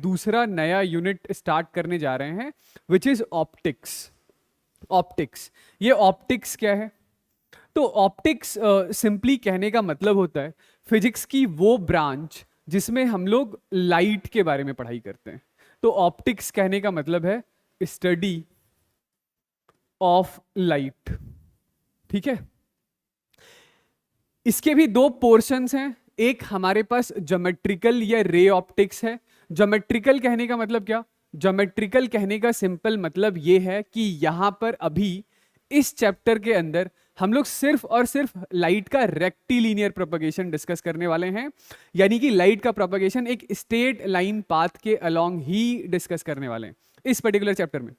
दूसरा नया unit start करने जा रहे हैं, विच इज ऑप्टिक्स। ऑप्टिक्स, ये ऑप्टिक्स क्या है? तो ऑप्टिक्स सिंपली कहने का मतलब होता है फिजिक्स की वो ब्रांच जिसमें हम लोग लाइट के बारे में पढ़ाई करते हैं। तो ऑप्टिक्स कहने का मतलब है स्टडी ऑफ लाइट। ठीक है, इसके भी दो पोर्शंस हैं। एक हमारे पास ज्योमेट्रिकल या रे ऑप्टिक्स है। ज्योमेट्रिकल कहने का मतलब क्या? ज्योमेट्रिकल कहने का सिंपल मतलब ये है कि यहां पर अभी इस चैप्टर के अंदर हम लोग सिर्फ और सिर्फ लाइट का रेक्टिलीनियर प्रोपगेशन डिस्कस करने वाले हैं, यानी कि लाइट का प्रोपगेशन एक स्ट्रेट लाइन पाथ के अलोंग ही डिस्कस करने वाले हैं इस पर्टिकुलर चैप्टर में।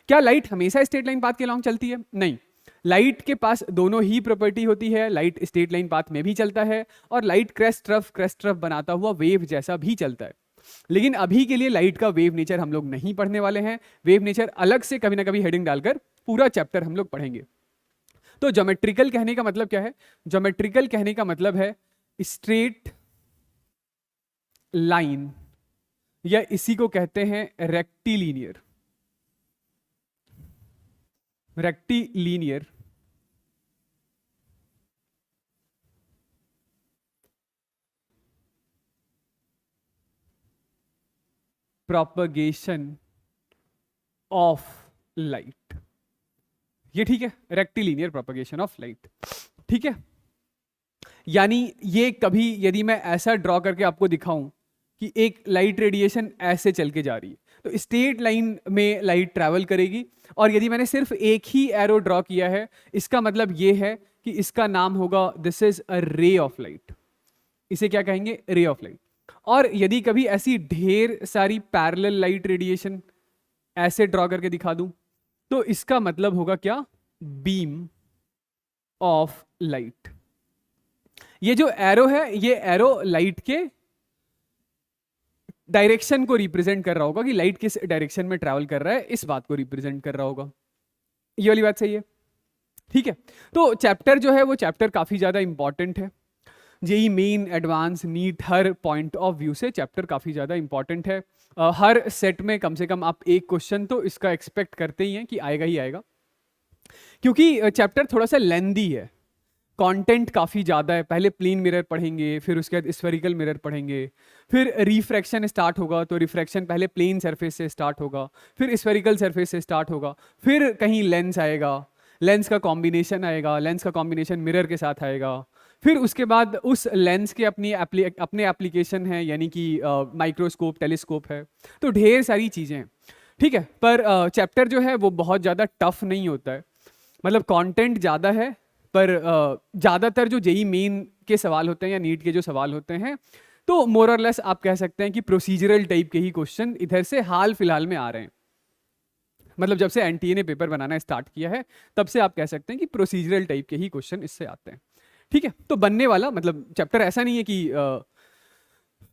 क्या लाइट हमेशा स्ट्रेट लाइन पाथ के अलोंग चलती है? नहीं, लाइट के पास दोनों ही प्रॉपर्टी होती है। लाइट स्ट्रेट लाइन पाथ में भी चलता है और लाइट क्रेस्ट ट्रफ बनाता हुआ वेव जैसा भी चलता है। लेकिन अभी के लिए लाइट का वेव नेचर हम लोग नहीं पढ़ने वाले हैं। वेव नेचर अलग से कभी ना कभी हेडिंग डालकर पूरा चैप्टर हम लोग पढ़ेंगे। तो ज्योमेट्रिकल कहने का मतलब क्या है? ज्योमेट्रिकल कहने का मतलब है स्ट्रेट लाइन, या इसी को कहते हैं rectilinear. Rectilinear propagation of light. ये ठीक है, रेक्टिलीनियर प्रोपगेशन ऑफ लाइट। ठीक है, यानी ये कभी यदि मैं ऐसा ड्रॉ करके आपको दिखाऊं कि एक लाइट रेडिएशन ऐसे चल के जा रही है, तो स्ट्रेट लाइन में लाइट ट्रैवल करेगी। और यदि मैंने सिर्फ एक ही एरो ड्रॉ किया है, इसका मतलब ये है कि इसका नाम होगा दिस इज अ रे ऑफ लाइट। इसे क्या कहेंगे? रे ऑफ लाइट। और यदि कभी ऐसी ढेर सारी पैरेलल लाइट रेडिएशन ऐसे ड्रॉ करके दिखा दूं, तो इसका मतलब होगा क्या? Beam of light. ये जो एरो है, ये एरो लाइट के डायरेक्शन को रिप्रेजेंट कर रहा होगा कि लाइट किस डायरेक्शन में ट्रैवल कर रहा है, इस बात को रिप्रेजेंट कर रहा होगा। ये वाली बात सही है? ठीक है, तो चैप्टर जो है वो चैप्टर काफी ज्यादा इंपॉर्टेंट है। जेई मेन, एडवांस, नीट, हर पॉइंट ऑफ व्यू से चैप्टर काफी ज्यादा इंपॉर्टेंट है। हर सेट में कम से कम आप एक क्वेश्चन तो इसका एक्सपेक्ट करते ही हैं कि आएगा ही आएगा, क्योंकि चैप्टर थोड़ा सा लेंदी है। कंटेंट काफ़ी ज़्यादा है। पहले प्लेन मिरर पढ़ेंगे, फिर उसके बाद स्फेरिकल मिरर पढ़ेंगे, फिर रिफ्रैक्शन स्टार्ट होगा, तो रिफ्रैक्शन पहले प्लेन सरफेस से स्टार्ट होगा, फिर स्फेरिकल सरफेस से स्टार्ट होगा, फिर कहीं लेंस आएगा, लेंस का कॉम्बिनेशन आएगा, लेंस का कॉम्बिनेशन मिरर के साथ आएगा, फिर उसके बाद उस लेंस के अपने एप्लीकेशन है, यानी कि माइक्रोस्कोप, टेलीस्कोप है, तो ढेर सारी चीज़ें हैं। ठीक है, पर चैप्टर जो है वो बहुत ज़्यादा टफ नहीं होता है। मतलब कंटेंट ज़्यादा है, पर ज़्यादातर जो जेई मेन के सवाल होते हैं या नीट के जो सवाल होते हैं, तो मोर और लेस आप कह सकते हैं कि प्रोसीजरल टाइप के ही क्वेश्चन इधर से हाल फिलहाल में आ रहे हैं। मतलब जब से एनटीए ने पेपर बनाना स्टार्ट किया है, तब से आप कह सकते हैं कि प्रोसीजरल टाइप के ही क्वेश्चन इससे आते हैं। ठीक है, तो बनने वाला मतलब चैप्टर ऐसा नहीं है कि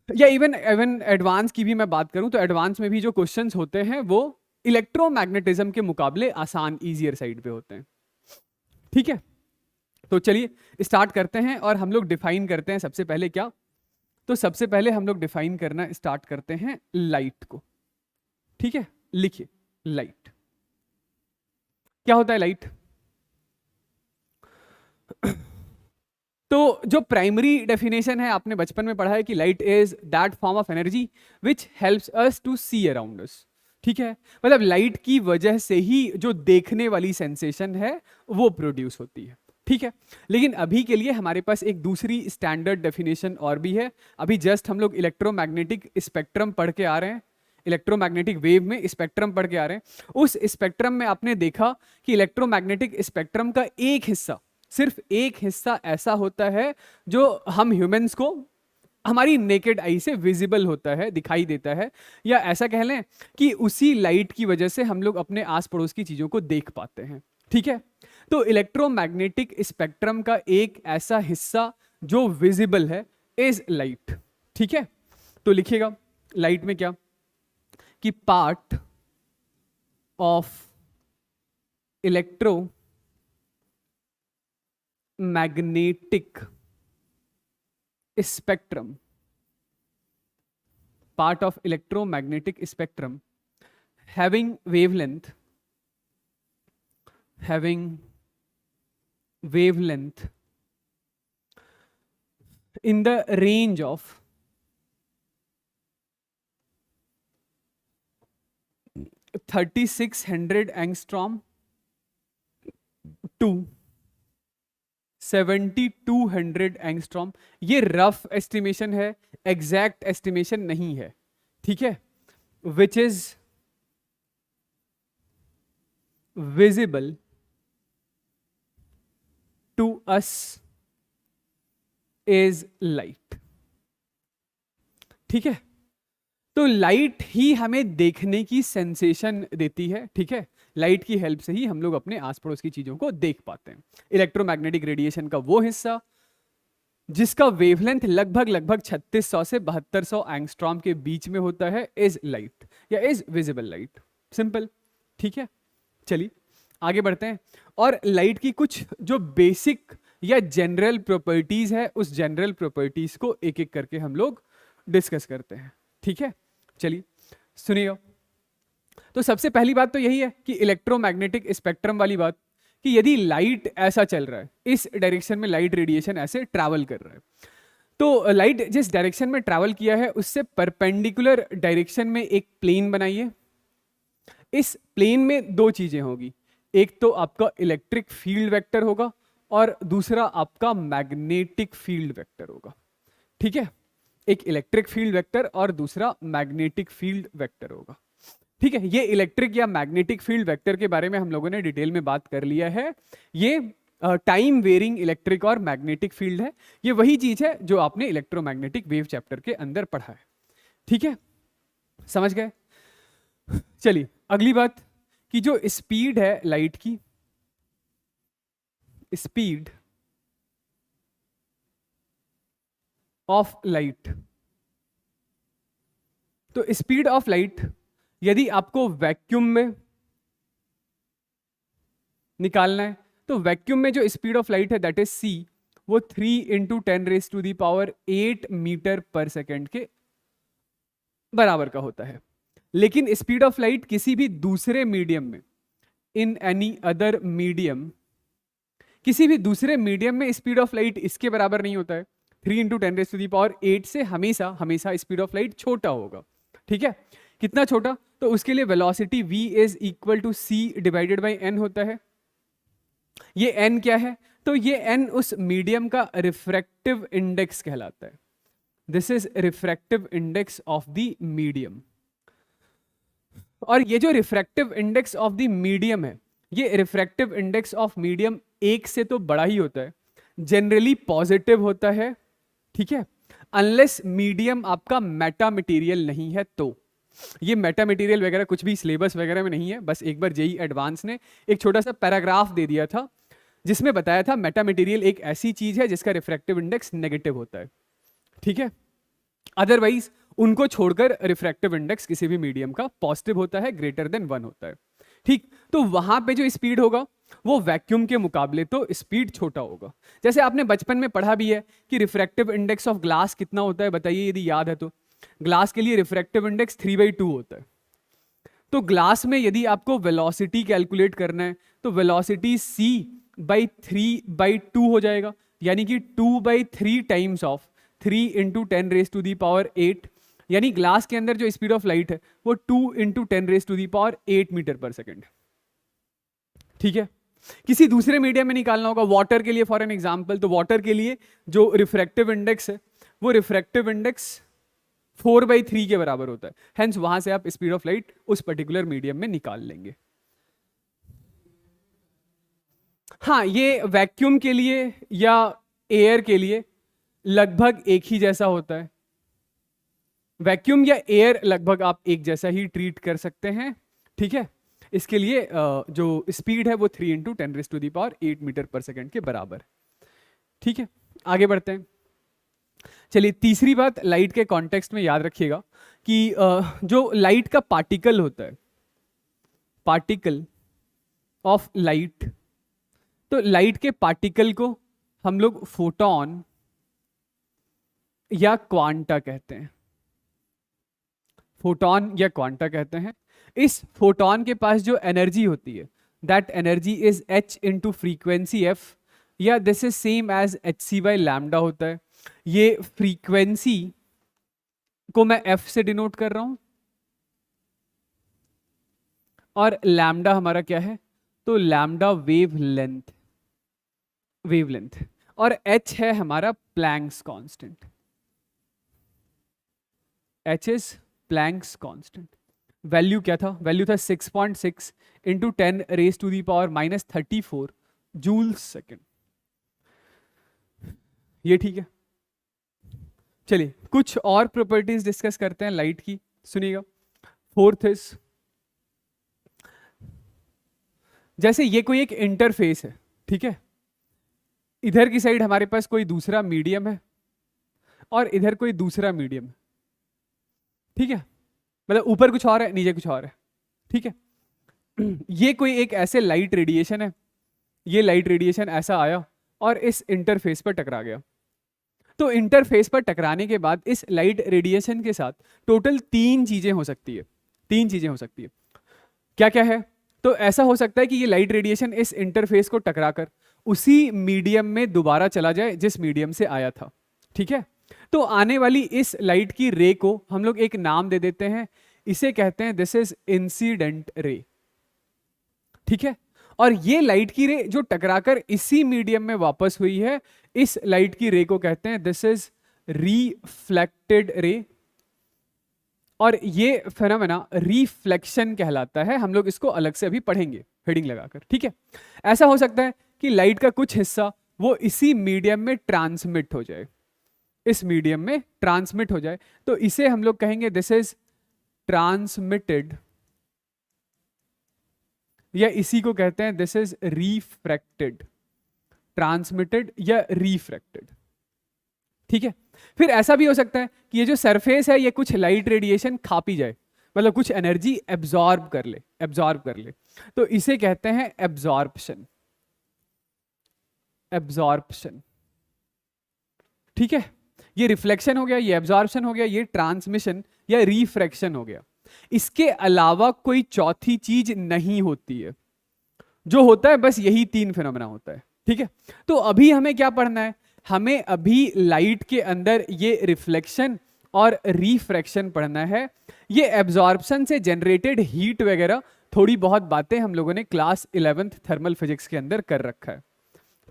या इवन इवन एडवांस की भी मैं बात करूं, तो एडवांस में भी जो क्वेश्चंस होते हैं वो इलेक्ट्रोमैग्नेटिज्म के मुकाबले आसान, ईजियर साइड पे होते हैं। ठीक है, तो चलिए स्टार्ट करते हैं और हम लोग डिफाइन करते हैं सबसे पहले क्या? तो सबसे पहले हम लोग डिफाइन करना स्टार्ट करते हैं लाइट को। ठीक है, लिखिए लाइट। क्या होता है लाइट? तो जो प्राइमरी डेफिनेशन है, आपने बचपन में पढ़ा है कि light is that form of energy which helps us to see around us. ठीक है, मतलब लाइट की वजह से ही जो देखने वाली सेंसेशन है वो प्रोड्यूस होती है। ठीक है, लेकिन अभी के लिए हमारे पास एक दूसरी स्टैंडर्ड डेफिनेशन और भी है। अभी जस्ट हम लोग इलेक्ट्रोमैग्नेटिक स्पेक्ट्रम पढ़ के आ रहे हैं, इलेक्ट्रोमैग्नेटिक वेव में स्पेक्ट्रम पढ़ के आ रहे हैं। उस स्पेक्ट्रम में आपने देखा कि इलेक्ट्रोमैग्नेटिक स्पेक्ट्रम का एक हिस्सा, सिर्फ एक हिस्सा ऐसा होता है जो हम ह्यूमंस को हमारी नेकेड आई से विजिबल होता है, दिखाई देता है, या ऐसा कह लें कि उसी लाइट की वजह से हम लोग अपने आस पड़ोस की चीजों को देख पाते हैं। ठीक है, तो इलेक्ट्रोमैग्नेटिक स्पेक्ट्रम का एक ऐसा हिस्सा जो विजिबल है इज लाइट। ठीक है, तो लिखिएगा लाइट में क्या कि part of electro magnetic spectrum part of electromagnetic spectrum having wavelength in the range of 3600 angstrom to 7200 angstrom. ये रफ एस्टिमेशन है, एग्जैक्ट एस्टिमेशन नहीं है, ठीक है। Which is visible to us is light, ठीक है। तो लाइट ही हमें देखने की सेंसेशन देती है, ठीक है। लाइट की हेल्प से ही हम लोग अपने आस पड़ोस की चीजों को देख पाते हैं। इलेक्ट्रोमैग्नेटिक रेडिएशन का वो हिस्सा जिसका वेवलेंथ लगभग 3600 से 7200 एंगस्ट्रॉम के बीच में होता है इज लाइट या इज विजिबल लाइट। सिंपल, ठीक है। चलिए आगे बढ़ते हैं और लाइट की कुछ जो बेसिक या जनरल प्रॉपर्टीज है उस जनरल प्रॉपर्टीज को एक एक करके हम लोग डिस्कस करते हैं, ठीक है। चलिए सुनिए। तो सबसे पहली बात तो यही है कि इलेक्ट्रोमैग्नेटिक स्पेक्ट्रम वाली बात, कि यदि लाइट ऐसा चल रहा है, इस डायरेक्शन में लाइट रेडिएशन ऐसे ट्रैवल कर रहा है, तो लाइट जिस डायरेक्शन में ट्रैवल किया है उससे परपेंडिकुलर डायरेक्शन में एक प्लेन बनाइए। इस प्लेन में दो चीजें होगी, एक तो आपका इलेक्ट्रिक फील्ड वेक्टर होगा और दूसरा आपका मैग्नेटिक फील्ड वेक्टर होगा, ठीक है। एक इलेक्ट्रिक फील्ड वेक्टर और दूसरा मैग्नेटिक फील्ड वेक्टर होगा, ठीक है। ये इलेक्ट्रिक या मैग्नेटिक फील्ड वेक्टर के बारे में हम लोगों ने डिटेल में बात कर लिया है। ये टाइम वेरिंग इलेक्ट्रिक और मैग्नेटिक फील्ड है। ये वही चीज है जो आपने इलेक्ट्रोमैग्नेटिक वेव चैप्टर के अंदर पढ़ा है, ठीक है। समझ गए। चलिए अगली बात कि जो स्पीड है लाइट की, स्पीड ऑफ लाइट, तो स्पीड ऑफ लाइट यदि आपको वैक्यूम में निकालना है तो वैक्यूम में जो स्पीड ऑफ लाइट है दैट इज c, वो 3 × 10⁸ मीटर पर सेकेंड के बराबर का होता है। लेकिन स्पीड ऑफ लाइट किसी भी दूसरे मीडियम में, इन एनी अदर मीडियम, किसी भी दूसरे मीडियम में स्पीड ऑफ लाइट इसके बराबर नहीं होता है। 3 × 10⁸ से हमेशा स्पीड ऑफ लाइट छोटा होगा, ठीक है। कितना छोटा? तो उसके लिए velocity v is equal to c divided by n होता है। ये n क्या है? तो ये n उस मीडियम का रिफ्रैक्टिव इंडेक्स कहलाता है। This is refractive index of the medium. और ये जो refractive index of the medium है, ये रिफ्रैक्टिव इंडेक्स ऑफ मीडियम 1 से तो बड़ा ही होता है, जनरली पॉजिटिव होता है, ठीक है, अनलेस मीडियम आपका मेटा मटेरियल नहीं है। तो ये मेटा मटेरियल वगैरह कुछ भी सिलेबस वगैरह में नहीं है, बस एक बार जेईई एडवांस ने एक छोटा सा पैराग्राफ दे दिया था जिसमें बताया था मेटा मटेरियल एक ऐसी चीज है जिसका रिफ्रैक्टिव इंडेक्स नेगेटिव होता है, ठीक है। अदरवाइज उनको छोड़कर रिफ्रैक्टिव इंडेक्स किसी भी मीडियम का पॉजिटिव होता है, ग्रेटर देन 1 होता है, ठीक। तो वहां पे जो स्पीड होगा वो वैक्यूम के मुकाबले तो स्पीड छोटा होगा। जैसे आपने बचपन में पढ़ा भी है कि रिफ्रैक्टिव इंडेक्स ऑफ ग्लास कितना होता है, बताइए यदि याद है तो। ग्लास के लिए रिफ्रैक्टिव इंडेक्स 3/2 होता है। तो ग्लास में यदि आपको वेलोसिटी कैलकुलेट करना है तो वेलोसिटी c/3/2 हो जाएगा, यानी कि 2/3 टाइम्स ऑफ 3 × 10⁸, यानी ग्लास के अंदर जो स्पीड ऑफ लाइट है वो 2 × 10⁸ मीटर पर सेकेंड, ठीक है। किसी दूसरे मीडियम में निकालना होगा, वाटर के लिए फॉर एन एग्जांपल, तो वाटर के लिए जो रिफ्रैक्टिव इंडेक्स है वो रिफ्रैक्टिव इंडेक्स 4/3 के बराबर होता है। हेंस वहां से आप स्पीड ऑफ लाइट उस पर्टिकुलर मीडियम में निकाल लेंगे। हाँ, ये वैक्यूम के लिए या एयर के लिए लगभग एक ही जैसा होता है। वैक्यूम या एयर लगभग आप एक जैसा ही ट्रीट कर सकते हैं, ठीक है। इसके लिए जो स्पीड है वो 3 × 10⁸ मीटर पर सेकेंड के बराबर, ठीक है। आगे बढ़ते हैं। चलिए तीसरी बात लाइट के कॉन्टेक्स्ट में याद रखिएगा कि जो लाइट का पार्टिकल होता है, पार्टिकल ऑफ लाइट, तो लाइट के पार्टिकल को हम लोग फोटोन या क्वांटा कहते हैं। फोटॉन या क्वांटा कहते हैं। इस फोटॉन के पास जो एनर्जी होती है, that energy is h into frequency f, या this is same as h c by lambda होता है। ये फ्रीक्वेंसी को मैं f से डिनोट कर रहा हूं, और लैम्डा हमारा क्या है, तो लैम्डा वेवलेंथ, और h है हमारा Planck's constant. h is Planck's constant. Value क्या था, वैल्यू था 6.6 into 10 raise to the power -34 joules second. ये ठीक है। चलिए कुछ और प्रॉपर्टीज डिस्कस करते हैं लाइट की, सुनिएगा। फोर्थ इज, जैसे ये कोई एक इंटरफेस है, ठीक है, इधर की साइड हमारे पास कोई दूसरा मीडियम है और इधर कोई दूसरा मीडियम है, ठीक है, मतलब ऊपर कुछ और है नीचे कुछ और है, ठीक है। ये कोई एक ऐसे लाइट रेडिएशन है, ये लाइट रेडिएशन ऐसा आया और इस इंटरफेस पर टकरा गया। तो इंटरफेस पर टकराने के बाद इस लाइट रेडिएशन के साथ टोटल 3 चीजें हो सकती है, 3 चीजें हो सकती है। क्या क्या है, तो ऐसा हो सकता है कि ये लाइट रेडिएशन इस इंटरफेस को टकराकर उसी मीडियम में दोबारा चला जाए जिस मीडियम से आया था, ठीक है। तो आने वाली इस लाइट की रे को हम लोग एक नाम दे देते हैं, इसे कहते हैं दिस इज इंसिडेंट रे, ठीक है। और ये लाइट की रे जो टकराकर इसी मीडियम में वापस हुई है, इस लाइट की रे को कहते हैं दिस इज रिफ्लेक्टेड रे, और ये फेनोमेना रिफ्लेक्शन कहलाता है। हम लोग इसको अलग से अभी पढ़ेंगे हेडिंग लगाकर, ठीक है। ऐसा हो सकता है कि लाइट का कुछ हिस्सा वो इसी मीडियम में ट्रांसमिट हो जाए, इस मीडियम में ट्रांसमिट हो जाए, तो इसे हम लोग कहेंगे दिस इज ट्रांसमिटेड, या इसी को कहते हैं दिस इज रिफ्रैक्टेड, ट्रांसमिटेड या रिफ्रैक्टेड, ठीक है। फिर ऐसा भी हो सकता है कि ये जो सरफेस है ये कुछ लाइट रेडिएशन खा पी जाए, मतलब कुछ एनर्जी एब्जॉर्ब कर ले, तो इसे कहते हैं एब्जॉर्प्शन, ठीक है। ये रिफ्लेक्शन हो गया, ये एब्जॉर्प्शन हो गया, ये ट्रांसमिशन या रिफ्रैक्शन हो गया। इसके अलावा कोई चौथी चीज नहीं होती है, जो होता है बस यही 3 फिनोमेना होता है, ठीक है। तो अभी हमें क्या पढ़ना है, हमें अभी लाइट के अंदर ये रिफ्लेक्शन और रिफ्रैक्शन पढ़ना है। ये एब्जॉर्प्शन से जनरेटेड हीट वगैरह थोड़ी बहुत बातें हम लोगों ने क्लास 11th थर्मल फिजिक्स के अंदर कर रखा है,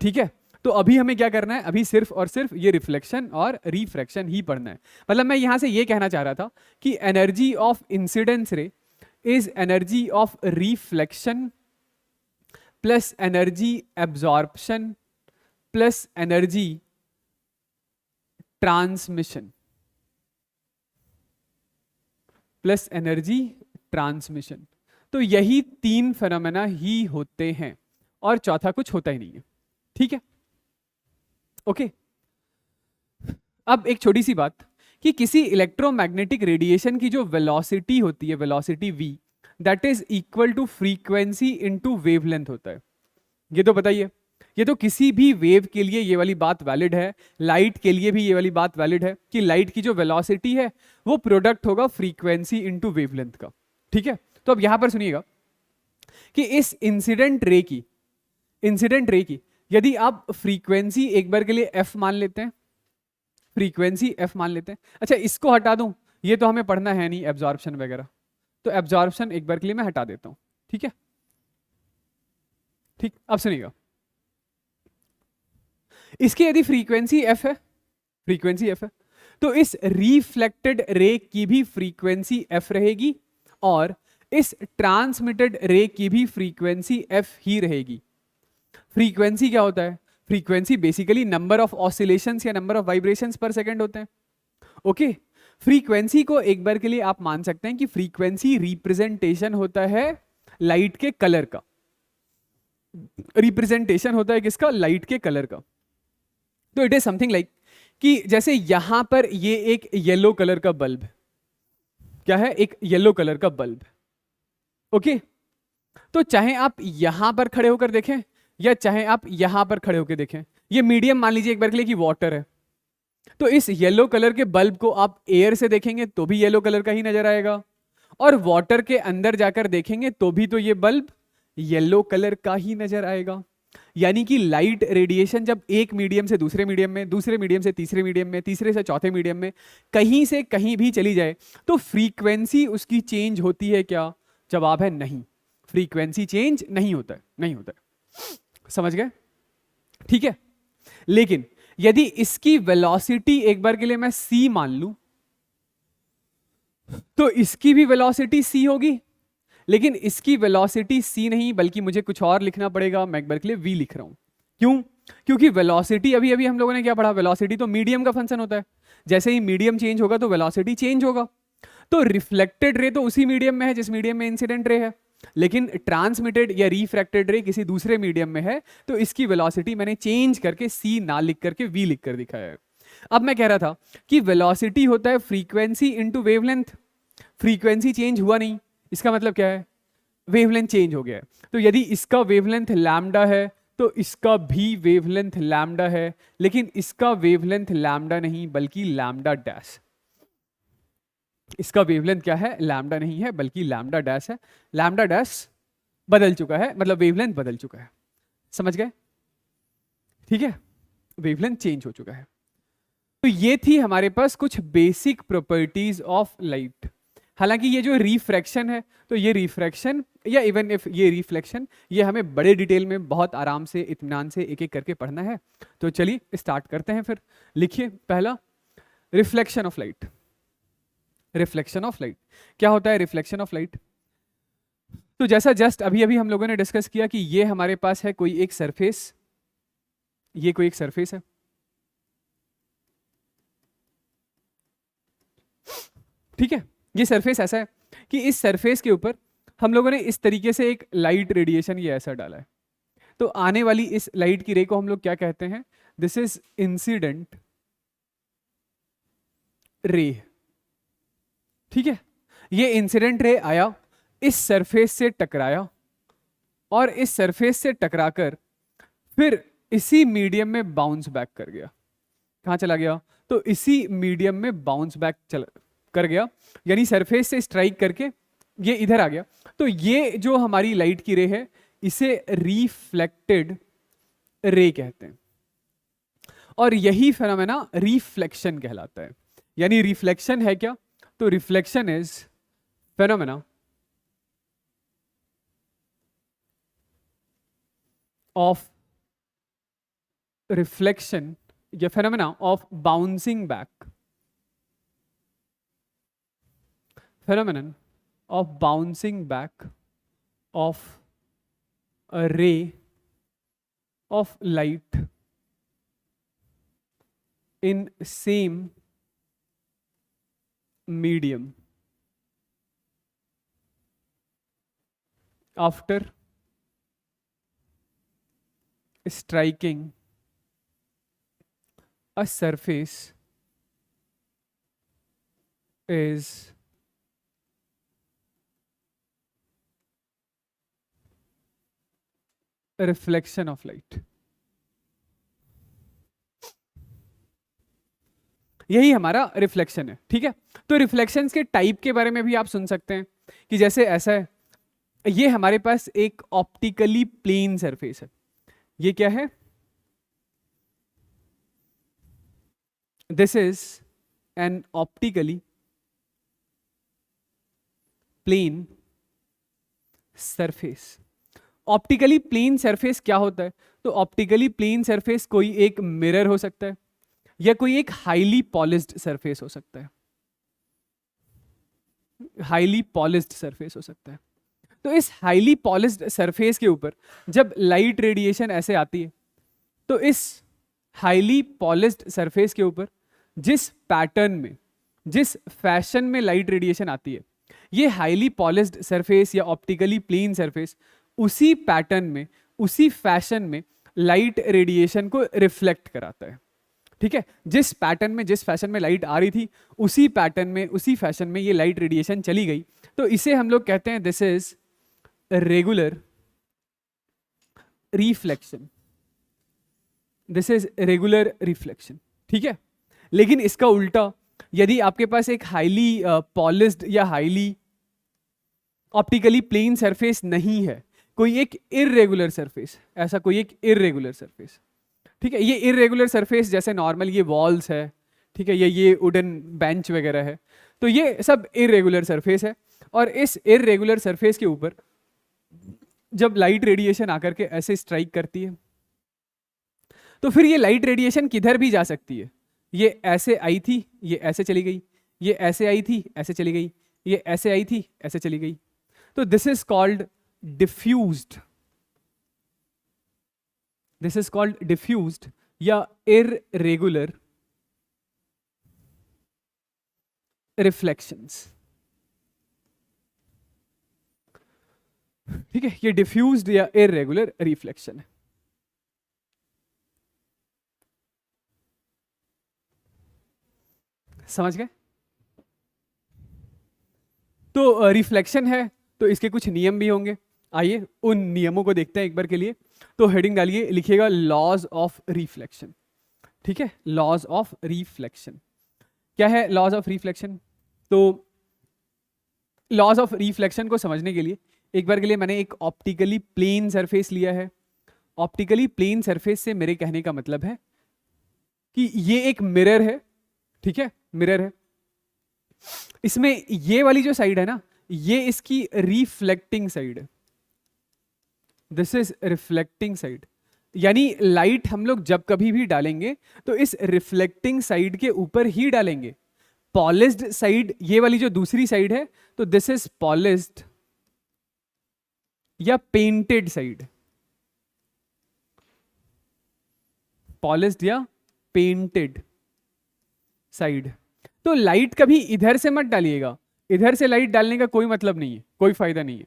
ठीक है। तो अभी हमें क्या करना है, अभी सिर्फ और सिर्फ ये रिफ्लेक्शन और रिफ्रैक्शन ही पढ़ना है। मतलब मैं यहां से ये कहना चाह रहा था कि एनर्जी ऑफ इंसिडेंस रे is energy of reflection plus energy absorption plus energy transmission, plus energy transmission. तो यही 3 फेनोमेना ही होते हैं और चौथा कुछ होता ही नहीं है, ठीक है, ओके। अब एक छोटी सी बात कि किसी इलेक्ट्रोमैग्नेटिक रेडिएशन की जो वेलोसिटी होती है, velocity v, that is equal to frequency into wavelength होता है। ये तो बताइए, ये तो किसी भी वेव के लिए ये वाली बात वैलिड है, लाइट के लिए भी ये वाली बात वैलिड है कि लाइट की जो वेलोसिटी है वो प्रोडक्ट होगा फ्रीक्वेंसी इनटू वेवलेंथ का, ठीक है। तो अब यहां पर सुनिएगा कि इस इंसिडेंट रे की यदि आप फ्रीक्वेंसी एक बार के लिए f मान लेते हैं, फ्रीक्वेंसी f मान लेते हैं, अच्छा इसको हटा दूं, ये तो हमें पढ़ना है नहीं एब्जॉर्प्शन वगैरह, तो एब्जॉर्प्शन एक बार के लिए मैं हटा देता हूं, ठीक है, ठीक। अब सुनिएगा, इसकी यदि फ्रीक्वेंसी f है, तो इस रिफ्लेक्टेड रे की भी फ्रीक्वेंसी f रहेगी और इस ट्रांसमिटेड रे की भी फ्रीक्वेंसी f ही रहेगी। फ्रीक्वेंसी क्या होता है, frequency basically number of oscillations या नंबर ऑफ वाइब्रेशंस पर सेकंड होते हैं, ओके। फ्रीक्वेंसी को एक बार के लिए आप मान सकते हैं कि फ्रीक्वेंसी रिप्रेजेंटेशन होता है लाइट के कलर का, रिप्रेजेंटेशन होता है किसका, लाइट के कलर का। तो इट इज समथिंग लाइक कि जैसे यहां पर ये एक येलो कलर का बल्ब, क्या है, एक येलो कलर का बल्ब, ओके। तो चाहे आप यहां पर खड़े होकर देखें या चाहे आप यहां पर खड़े होकर देखें, ये मीडियम मान लीजिए एक बार के लिए कि वाटर है, तो इस येलो कलर के बल्ब को आप एयर से देखेंगे तो भी येलो कलर का ही नजर आएगा, और वाटर के अंदर जाकर देखेंगे तो भी तो ये बल्ब येलो कलर का ही नजर आएगा। यानी कि लाइट रेडिएशन जब एक मीडियम से दूसरे मीडियम में, दूसरे मीडियम से तीसरे मीडियम में, तीसरे से चौथे मीडियम में, कहीं से कहीं भी चली जाए तो फ्रीक्वेंसी उसकी चेंज होती है क्या? जवाब है नहीं, फ्रीक्वेंसी चेंज नहीं होता है, नहीं होता है। समझ गए? ठीक है। लेकिन यदि इसकी वेलोसिटी एक बार के लिए मैं c मान लूं, तो इसकी भी वेलोसिटी c होगी, लेकिन इसकी वेलोसिटी c नहीं बल्कि मुझे कुछ और लिखना पड़ेगा। मैं एक बार के लिए v लिख रहा हूं। क्यों? क्योंकि वेलोसिटी अभी अभी हम लोगों ने क्या पढ़ा, वेलोसिटी तो मीडियम का फंक्शन होता है। जैसे ही मीडियम चेंज होगा तो वेलोसिटी चेंज होगा। तो रिफ्लेक्टेड रे तो उसी मीडियम में है जिस मीडियम में इंसिडेंट रे है, लेकिन ट्रांसमिटेड या रिफ्रैक्टेड रे किसी दूसरे मीडियम में है, तो इसकी वेलोसिटी मैंने चेंज करके c ना लिख करके v लिख कर दिखाया है। अब मैं कह रहा था कि वेलोसिटी होता है frequency into wavelength. Frequency change हुआ नहीं, इसका मतलब क्या है? वेवलेंथ चेंज हो गया है। तो यदि इसका वेवलेंथ लैम्डा है तो इसका भी वेवलेंथ लैम्डा है, लेकिन इसका वेवलेंथ लैम्डा नहीं बल्कि लैम्डा डैश। इसका वेवलेंथ क्या है? लैम्डा नहीं है बल्कि लैम्डा डैश है। लैम्डा डैश बदल चुका है, मतलब वेवलेंथ बदल चुका है। समझ गए? ठीक है, वेवलेंथ चेंज हो चुका है। तो ये थी हमारे पास कुछ बेसिक प्रॉपर्टीज ऑफ लाइट। हालांकि ये जो रिफ्रैक्शन है, तो ये रिफ्रैक्शन या इवन इफ ये रिफ्लेक्शन, ये हमें बड़े डिटेल में बहुत आराम से इत्मीनान से एक एक करके पढ़ना है। तो चलिए स्टार्ट करते हैं फिर। लिखिए पहला, reflection of light. Reflection of light क्या होता है? रिफ्लेक्शन ऑफ लाइट, तो जैसा जस्ट अभी अभी हम लोगों ने डिस्कस किया कि ये हमारे पास है कोई एक सरफेस, ये कोई एक सरफेस है, ठीक है। ये सरफेस ऐसा है कि इस सरफेस के ऊपर हम लोगों ने इस तरीके से एक लाइट रेडिएशन ये ऐसा डाला है। तो आने वाली इस लाइट की रे को हम लोग क्या कहते हैं? दिस इज इंसिडेंट रे, ठीक है। ये इंसिडेंट रे आया, इस सरफेस से टकराया, और इस सरफेस से टकराकर फिर इसी मीडियम में बाउंस बैक कर गया। कहां चला गया? तो इसी मीडियम में बाउंस बैक कर गया, यानी सरफेस से स्ट्राइक करके ये इधर आ गया। तो ये जो हमारी लाइट की रे है, इसे रिफ्लेक्टेड रे कहते हैं, और यही फेनोमेना रिफ्लेक्शन कहलाता है। यानी रिफ्लेक्शन है क्या? तो reflection is phenomena of reflection या phenomena of bouncing back, phenomenon of bouncing back of a ray of light in same medium after striking a surface is reflection of light. यही हमारा reflection है, ठीक है। तो रिफ्लेक्शन के type के बारे में भी आप सुन सकते हैं कि जैसे ऐसा है, ये हमारे पास एक ऑप्टिकली प्लेन सरफेस है। ये क्या है? This is an optically plane surface. Optically plane surface क्या होता है? तो ऑप्टिकली प्लेन सरफेस कोई एक मिरर हो सकता है, या कोई एक हाईली पॉलिश्ड सरफेस हो सकता है। हाईली पॉलिश्ड सरफेस हो सकता है। तो इस हाईली पॉलिश्ड सरफेस के ऊपर जब लाइट रेडिएशन ऐसे आती है, तो इस हाईली पॉलिश्ड सरफेस के ऊपर जिस पैटर्न में, जिस फैशन में लाइट रेडिएशन आती है, ये हाईली पॉलिश्ड सरफेस या ऑप्टिकली प्लेन सरफेस उसी पैटर्न में, उसी फैशन में लाइट रेडिएशन को रिफ्लेक्ट कराता है, ठीक है। जिस पैटर्न में, जिस फैशन में लाइट आ रही थी, उसी पैटर्न में, उसी फैशन में ये लाइट रेडिएशन चली गई, तो इसे हम लोग कहते हैं this is regular reflection. This is regular reflection, ठीक है। लेकिन इसका उल्टा, यदि आपके पास एक हाईली पॉलिश्ड या हाईली ऑप्टिकली प्लेन सरफेस नहीं है, कोई एक इररेगुलर सरफेस, ऐसा कोई एक इररेगुलर सरफेस, ठीक है, ये इररेगुलर सरफेस जैसे नॉर्मल ये वॉल्स है, ठीक है, ये वुडन बेंच वगैरह है, तो ये सब इररेगुलर सरफेस है। और इस इररेगुलर सरफेस के ऊपर जब लाइट रेडिएशन आकर के ऐसे स्ट्राइक करती है, तो फिर ये लाइट रेडिएशन किधर भी जा सकती है। ये ऐसे आई थी, ये ऐसे चली गई, ये ऐसे आई थी, ऐसे चली गई, ये ऐसे आई थी, ऐसे चली गई। तो this is called diffused, this is called diffused या इररेगुलर रिफ्लेक्शंस। ठीक है, ये डिफ्यूज्ड या इररेगुलर रिफ्लेक्शन है। समझ गए? तो रिफ्लेक्शन है तो इसके कुछ नियम भी होंगे, आइए उन नियमों को देखते हैं एक बार के लिए। तो हेडिंग डालिए, लिखिएगा लॉज ऑफ रिफ्लेक्शन। ठीक है, लॉज ऑफ रिफ्लेक्शन क्या है? लॉज ऑफ रिफ्लेक्शन, तो लॉज ऑफ रिफ्लेक्शन को समझने के लिए एक बार के लिए मैंने एक ऑप्टिकली प्लेन सरफेस लिया है। ऑप्टिकली प्लेन सरफेस से मेरे कहने का मतलब है कि ये एक मिरर है, ठीक है, मिरर है, इसमें ये वाली जो साइड है ना, ये इसकी रिफ्लेक्टिंग साइड है, दिस इज रिफ्लेक्टिंग साइड। यानी लाइट हम लोग जब कभी भी डालेंगे तो इस रिफ्लेक्टिंग साइड के ऊपर ही डालेंगे। पॉलिश्ड साइड ये वाली जो दूसरी साइड है, तो दिस इज पॉलिश्ड या पेंटेड साइड, पॉलिश्ड या पेंटेड साइड। तो लाइट कभी इधर से मत डालिएगा, इधर से लाइट डालने का कोई मतलब नहीं है, कोई फायदा नहीं है।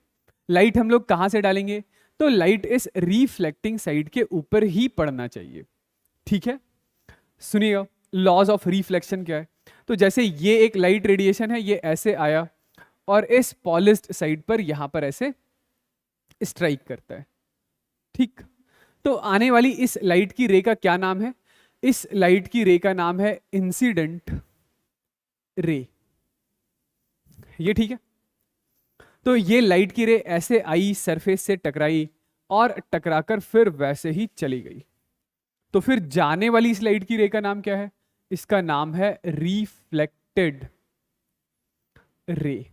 लाइट हम लोग कहां से डालेंगे? तो लाइट इस रिफ्लेक्टिंग साइड के ऊपर ही पड़ना चाहिए। ठीक है, सुनिएगा लॉज ऑफ रिफ्लेक्शन क्या है। तो जैसे ये एक लाइट रेडिएशन है, ये ऐसे आया और इस पॉलिश्ड साइड पर यहां पर ऐसे स्ट्राइक करता है, ठीक। तो आने वाली इस लाइट की रे का क्या नाम है? इस लाइट की रे का नाम है इंसिडेंट रे, ये ठीक है। तो ये लाइट की रे ऐसे आई, सरफेस से टकराई और टकराकर फिर वैसे ही चली गई। तो फिर जाने वाली इस लाइट की रे का नाम क्या है? इसका नाम है reflected ray,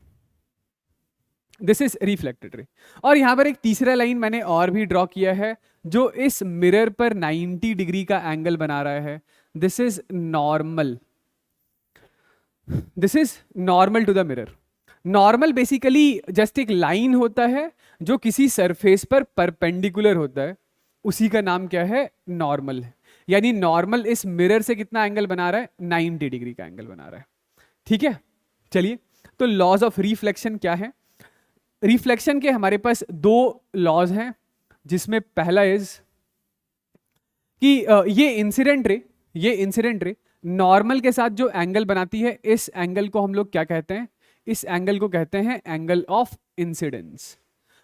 this is reflected ray. और यहां पर एक तीसरा लाइन मैंने और भी ड्रॉ किया है जो इस मिरर पर 90 डिग्री का एंगल बना रहा है, this is normal, this is normal to the mirror. Normal basically just एक लाइन होता है जो किसी सरफेस पर परपेंडिकुलर होता है, उसी का नाम क्या है? नॉर्मल है। यानी नॉर्मल इस मिरर से कितना एंगल बना रहा है? 90 डिग्री का एंगल बना रहा है। ठीक है, चलिए, तो लॉज ऑफ रिफ्लेक्शन क्या है? रिफ्लेक्शन के हमारे पास दो लॉज हैं, जिसमें पहला इज कि ये इंसिडेंट रे नॉर्मल के साथ जो एंगल बनाती है, इस एंगल को हम लोग क्या कहते हैं? इस एंगल को कहते हैं एंगल ऑफ इंसिडेंस।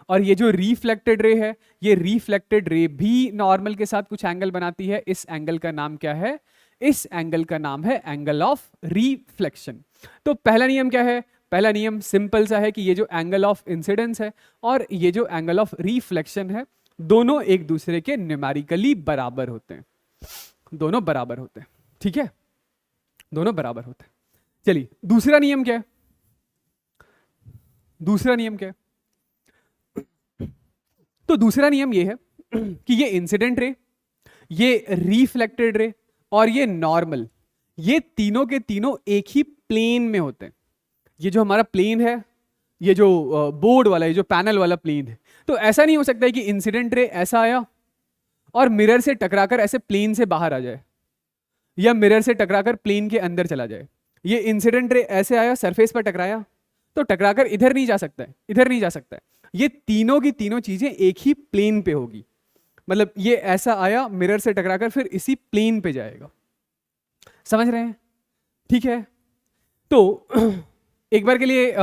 और ये जो रिफ्लेक्टेड रे है, ये रिफ्लेक्टेड रे भी नॉर्मल के साथ कुछ एंगल बनाती है, इस एंगल का नाम क्या है? इस एंगल का नाम है एंगल ऑफ रिफ्लेक्शन। तो पहला नियम क्या है? पहला नियम सिंपल सा है कि ये जो एंगल ऑफ इंसिडेंस है और ये जो एंगल ऑफ रिफ्लेक्शन है, दोनों एक दूसरे के न्यूमेरिकली बराबर होते हैं, दोनों बराबर होते हैं। ठीक है, दोनों बराबर होते हैं। चलिए, दूसरा नियम क्या है? दूसरा नियम क्या है? तो दूसरा नियम ये है कि ये इंसिडेंट रे, ये रिफ्लेक्टेड रे और ये नॉर्मल, ये तीनों के तीनों एक ही प्लेन में होते हैं। ये जो हमारा प्लेन है, ये जो बोर्ड वाला, ये जो पैनल वाला प्लेन है, तो ऐसा नहीं हो सकता है कि इंसिडेंट रे ऐसा आया और मिरर से टकराकर ऐसे प्लेन से बाहर आ जाए, या मिरर से टकराकर प्लेन के अंदर चला जाए। ये इंसिडेंट रे ऐसे आया, सरफेस पर टकराया, तो टकराकर इधर नहीं जा सकता है, इधर नहीं जा सकता है। ये तीनों की तीनों चीजें एक ही प्लेन पे होगी, मतलब ये ऐसा आया, मिरर से टकराकर फिर इसी प्लेन पे जाएगा। समझ रहे हैं? ठीक है, तो एक बार के लिए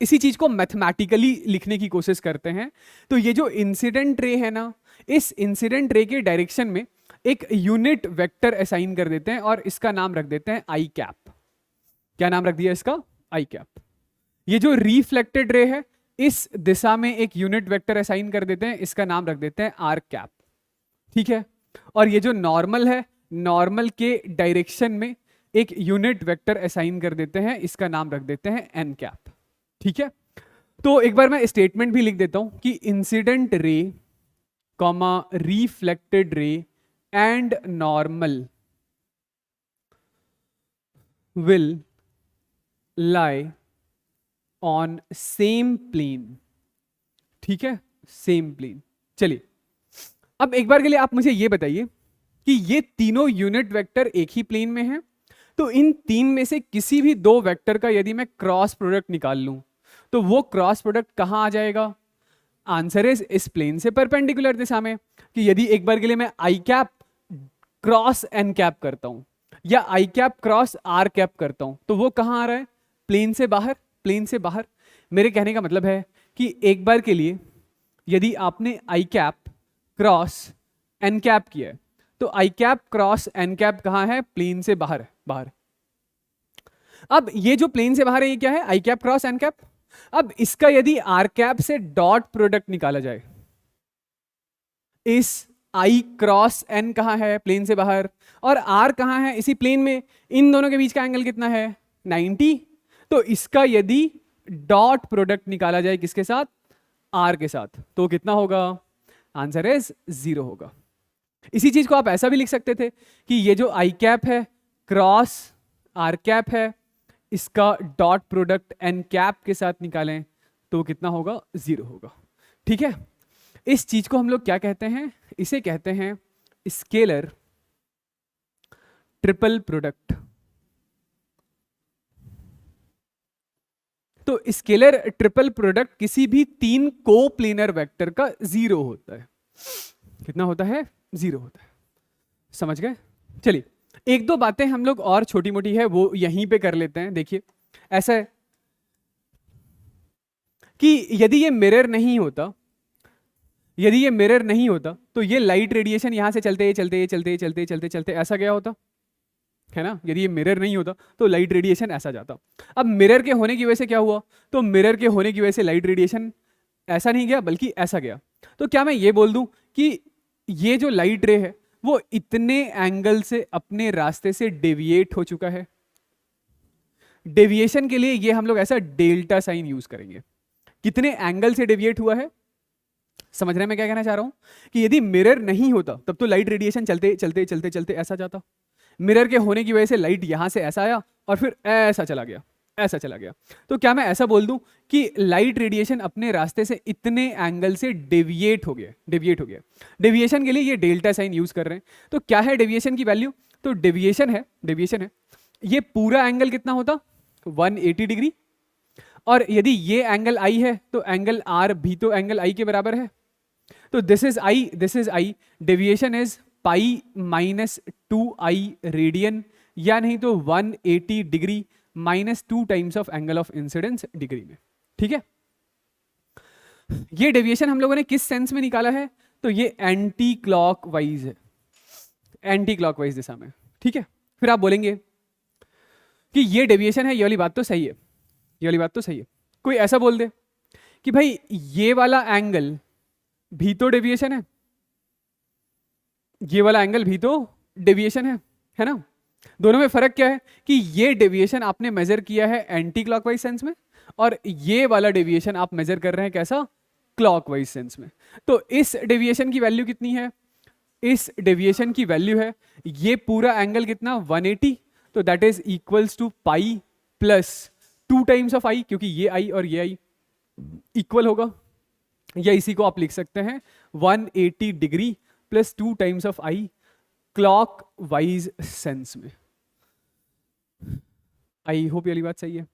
इसी चीज को मैथमेटिकली लिखने की कोशिश करते हैं। तो ये जो इंसिडेंट रे है ना, इस इंसिडेंट रे के डायरेक्शन में एक यूनिट वेक्टर असाइन कर देते हैं और इसका नाम रख देते हैं आई कैप। क्या नाम रख दिया इसका? आई कैप। ये जो रिफ्लेक्टेड रे है इस दिशा में एक यूनिट वेक्टर असाइन कर देते हैं, इसका नाम रख देते हैं आर कैप। ठीक है, और ये जो नॉर्मल है, नॉर्मल के डायरेक्शन में एक यूनिट वेक्टर असाइन कर देते हैं, इसका नाम रख देते हैं एन कैप। ठीक है, तो एक बार मैं स्टेटमेंट भी लिख देता हूं कि incident ray comma reflected ray and normal will lie on same plane। ठीक है, सेम प्लेन। चलिए अब एक बार के लिए आप मुझे ये बताइए कि ये तीनों यूनिट वेक्टर एक ही प्लेन में हैं, तो इन तीन में से किसी भी दो वेक्टर का यदि मैं क्रॉस प्रोडक्ट निकाल लूं तो वो क्रॉस प्रोडक्ट कहां आ जाएगा? आंसर इज इस प्लेन से परपेंडिकुलर दिशा में। कि यदि एक बार के लिए मैं आई कैप क्रॉस एन कैप करता हूं या आई कैप क्रॉस आर कैप करता हूं तो वो कहां आ रहा है? प्लेन से बाहर, प्लेन से बाहर। मेरे कहने का मतलब है कि एक बार के लिए यदि आपने आई कैप क्रॉस एन कैप किया है तो आई कैप क्रॉस एन कैप कहां है? प्लेन से बाहर है, बाहर। अब ये जो प्लेन से बाहर है ये क्या है? I cap cross N cap. अब इसका यदि आर कैप से डॉट प्रोडक्ट निकाला जाए, इस आई क्रॉस एन कहां है? प्लेन से बाहर, और आर कहां है? इसी प्लेन में। इन दोनों के बीच का एंगल कितना है? 90। तो इसका यदि डॉट प्रोडक्ट निकाला जाए किसके साथ? आर के साथ, तो कितना होगा? आंसर इज 0 होगा। इसी चीज को आप ऐसा भी लिख सकते थे कि ये जो आई कैप है क्रॉस आर कैप है, इसका डॉट प्रोडक्ट एन कैप के साथ निकालें तो कितना होगा? 0 होगा। ठीक है, इस चीज को हम लोग क्या कहते हैं? इसे कहते हैं स्केलर ट्रिपल प्रोडक्ट। तो स्केलर ट्रिपल प्रोडक्ट किसी भी तीन कोप्लेनर वेक्टर का 0 होता है। कितना होता है? 0 होता है। समझ गए? चलिए एक दो बातें हम लोग और छोटी मोटी है वो यहीं पे कर लेते हैं। देखिए ऐसा है कि यदि ये मिरर नहीं होता, यदि ये मिरर नहीं होता तो ये लाइट रेडिएशन यहां से चलते चलते चलते चलते चलते चलते ऐसा गया होता है ना। यदि ये मिरर नहीं होता तो लाइट रेडिएशन ऐसा जाता। अब मिरर के होने की वजह से क्या हुआ? तो मिरर के होने की वजह से लाइट रेडिएशन ऐसा नहीं गया बल्कि ऐसा गया। तो क्या मैं ये बोल दूं कि ये जो लाइट रे है वो इतने एंगल से अपने रास्ते से डेविएट हो चुका है? डेविएशन के लिए ये हम लोग ऐसा डेल्टा साइन यूज करेंगे। कितने एंगल से डेविएट हुआ है? समझ रहे हैं मैं क्या कहना चाह रहा हूं? कि यदि मिरर नहीं होता तब तो लाइट रेडिएशन चलते चलते चलते चलते ऐसा जाता। मिरर के होने की वजह से लाइट यहां से ऐसा आया और फिर ऐसा चला गया, ऐसा चला गया। तो क्या मैं ऐसा बोल दूं कि लाइट रेडिएशन अपने रास्ते से इतने एंगल से डेविएट हो गया, डेविएट हो गया। डेविएशन के लिए ये डेल्टा साइन यूज कर रहे हैं। तो क्या है डेविएशन की वैल्यू? तो डेविएशन है, डेविएशन है ये पूरा एंगल कितना होता? 180 डिग्री। और यदि ये एंगल आई है तो एंगल आर भी तो एंगल आई के बराबर है। तो this is I, this is I. Deviation is pi minus 2i radian, या नहीं तो 180 degree minus 2 times of angle of incidence degree में। ठीक है, ये डेविएशन हम लोगों ने किस सेंस में निकाला है? तो ये एंटी क्लॉकवाइज है, एंटी क्लॉकवाइज दिशा में। ठीक है, फिर आप बोलेंगे कि ये डेविएशन है, ये वाली बात तो सही है, ये वाली बात तो सही है। कोई ऐसा बोल दे कि भाई ये वाला एंगल भी तो डेविएशन है, ये वाला एंगल भी तो डेविएशन है ना। दोनों में फर्क क्या है? कि ये डेविएशन आपने मेजर किया है एंटी क्लॉकवाइज सेंस में और ये वाला डेविएशन आप मेजर कर रहे हैं कैसा? क्लॉकवाइज सेंस में। तो इस डेविएशन की वैल्यू कितनी है? इस डेविएशन की वैल्यू है ये पूरा एंगल कितना? 180। तो that is equals to pi plus 2 times of I, क्योंकि ये आई और ये आई इक्वल होगा। या इसी को आप लिख सकते हैं 180 degree plus 2 times of I clock wise sense में। आई होप ये वाली बात सही है।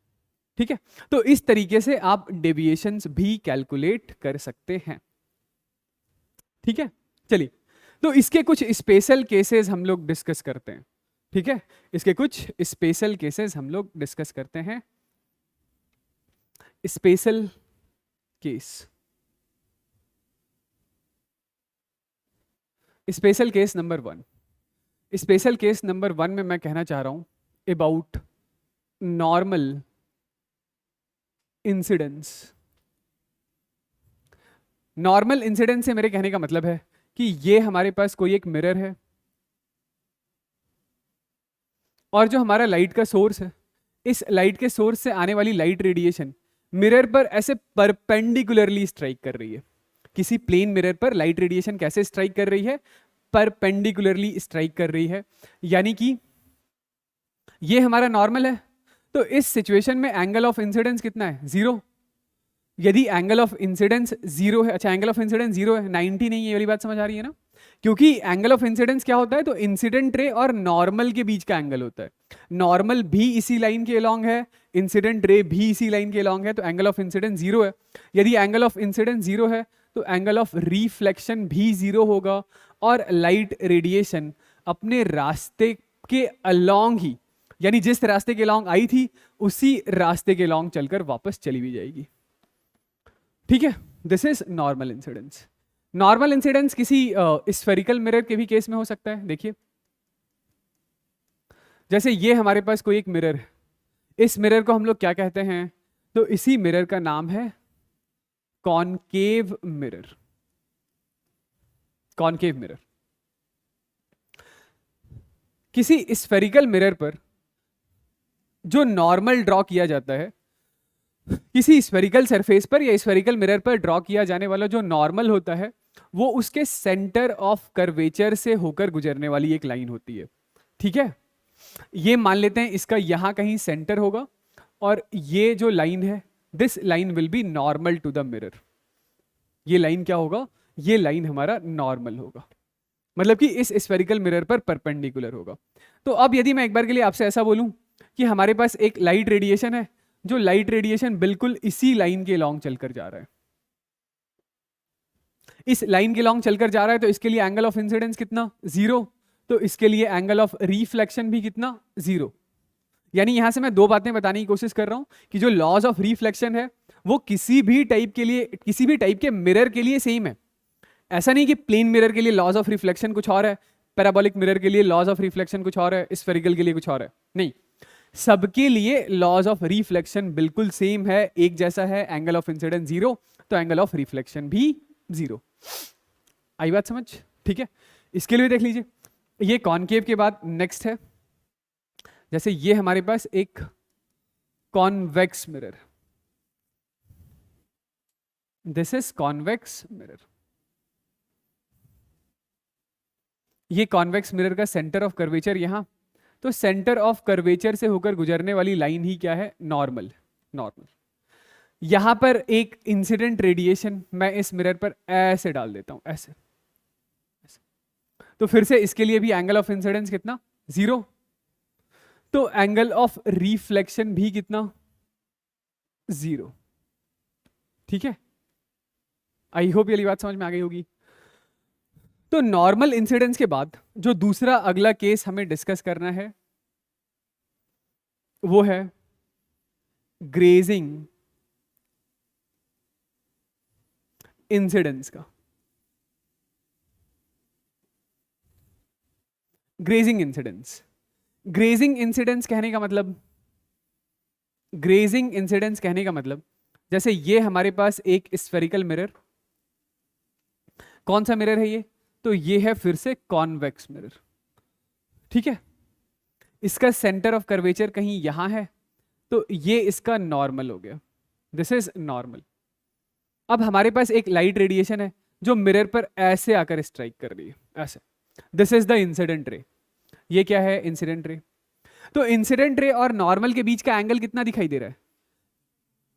ठीक है, तो इस तरीके से आप डेविएशंस भी कैलकुलेट कर सकते हैं। ठीक है, चलिए तो इसके कुछ स्पेशल केसेस हम लोग डिस्कस करते हैं। ठीक है, इसके कुछ स्पेशल केसेस हम लोग डिस्कस करते हैं। Special case, special case number 1। Special case number 1 में मैं कहना चाह रहा हूं about normal incidence. Normal incidence से मेरे कहने का मतलब है कि ये हमारे पास कोई एक मिरर है और जो हमारा लाइट का सोर्स है, इस लाइट के सोर्स से आने वाली लाइट रेडिएशन मिरर पर ऐसे परपेंडिकुलरली स्ट्राइक कर रही है। किसी प्लेन मिरर पर लाइट रेडिएशन कैसे स्ट्राइक कर रही है? परपेंडिकुलरली स्ट्राइक कर रही है, यानी कि ये हमारा नॉर्मल है। तो इस सिचुएशन में एंगल ऑफ इंसिडेंस कितना है? 0। यदि एंगल ऑफ इंसिडेंस 0 है, अच्छा एंगल ऑफ इंसिडेंस 0 है, 90 नहीं है, ये वाली बात समझ आ रही है ना? क्योंकि एंगल ऑफ इंसिडेंस क्या होता है? तो इंसिडेंट रे और नॉर्मल के बीच का एंगल होता है। नॉर्मल भी इसी लाइन के अलोंग है, इंसिडेंट रे भी इसी लाइन के अलोंग है, तो एंगल ऑफ इंसिडेंस 0 है। यदि एंगल ऑफ इंसिडेंस 0 है तो एंगल ऑफ रिफ्लेक्शन भी 0 होगा और लाइट रेडिएशन अपने रास्ते के अलोंग ही, यानी जिस रास्ते के अलोंग आई थी उसी रास्ते के अलोंग चलकर वापस चली भी जाएगी। ठीक है, this is normal incidence. Normal incidence किसी स्फेरिकल मिरर के भी केस में हो सकता है। देखिए, जैसे ये हमारे पास कोई एक मिरर है, इस मिरर को हम लोग क्या कहते हैं? तो इसी मिरर का नाम है कॉनकेव मिरर। Concave mirror. किसी स्फेरिकल मिरर पर जो नॉर्मल ड्रॉ किया जाता है, किसी स्फेरिकल सरफेस पर या स्फेरिकल मिरर पर ड्रॉ किया जाने वाला जो नॉर्मल होता है वो उसके सेंटर ऑफ कर्वेचर से होकर गुजरने वाली एक लाइन होती है। ठीक है, ये मान लेते हैं इसका यहां कहीं सेंटर होगा और ये जो लाइन है, this line will be normal to the mirror. ये लाइन क्या होगा? ये लाइन हमारा नॉर्मल होगा, मतलब कि इस स्फेरिकल मिरर पर परपेंडिकुलर होगा। तो अब यदि मैं एक बार के लिए आपसे ऐसा बोलूं कि हमारे पास एक लाइट रेडिएशन है, जो लाइट रेडिएशन बिल्कुल इसी लाइन के लॉन्ग चलकर जा रहा है, इस लाइन के लॉन्ग चलकर जा रहा है, तो इसके लिए एंगल ऑफ इंसिडेंस कितना? 0। तो इसके लिए एंगल ऑफ रिफ्लेक्शन भी कितना? 0। यानी यहां से मैं दो बातें बताने की कोशिश कर रहा हूं कि जो लॉज ऑफ रिफ्लेक्शन है वो किसी भी टाइप के लिए, किसी भी टाइप के मिरर के लिए सेम है। ऐसा नहीं कि प्लेन मिरर के लिए लॉज ऑफ रिफ्लेक्शन कुछ और है, पैराबोलिक मिरर के लिए लॉज ऑफ रिफ्लेक्शन कुछ और है, स्फेरिकल के लिए कुछ और है। नहीं, सबके लिए लॉज ऑफ रिफ्लेक्शन बिल्कुल सेम है, एक जैसा है। एंगल ऑफ इंसिडेंस 0 तो एंगल ऑफ रिफ्लेक्शन भी 0। आई बात समझ? ठीक है, इसके लिए देख लीजिए, ये कॉनकेव के बाद नेक्स्ट है, जैसे ये हमारे पास एक convex mirror, this is convex mirror. ये कॉन्वेक्स मिरर का सेंटर ऑफ कर्वेचर यहां, तो सेंटर ऑफ कर्वेचर से होकर गुजरने वाली लाइन ही क्या है? नॉर्मल। नॉर्मल। यहां पर एक इंसिडेंट रेडिएशन मैं इस मिरर पर ऐसे डाल देता हूं, ऐसे, ऐसे। तो फिर से इसके लिए भी एंगल ऑफ इंसिडेंस कितना? 0। तो एंगल ऑफ रिफ्लेक्शन भी कितना? 0। ठीक है, आई होप ये बात समझ में आ गई होगी। तो नॉर्मल इंसिडेंस के बाद जो दूसरा अगला केस हमें डिस्कस करना है वो है ग्रेजिंग इंसिडेंस का। Grazing incidence. ग्रेजिंग इंसिडेंस कहने का मतलब, ग्रेजिंग इंसिडेंस कहने का मतलब, जैसे ये हमारे पास एक स्फेरिकल मिरर, कौन सा मिरर है ये? तो ये है फिर से कॉन्वेक्स मिरर। ठीक है, इसका सेंटर ऑफ कर्वेचर कहीं यहां है, तो ये इसका नॉर्मल हो गया, दिस इज नॉर्मल। अब हमारे पास एक लाइट रेडिएशन है जो मिरर पर ऐसे आकर स्ट्राइक कर रही है, ऐसे, this is the incident ray. ये क्या है? Incident ray. तो इंसिडेंट रे और नॉर्मल के बीच का एंगल कितना दिखाई दे रहा है?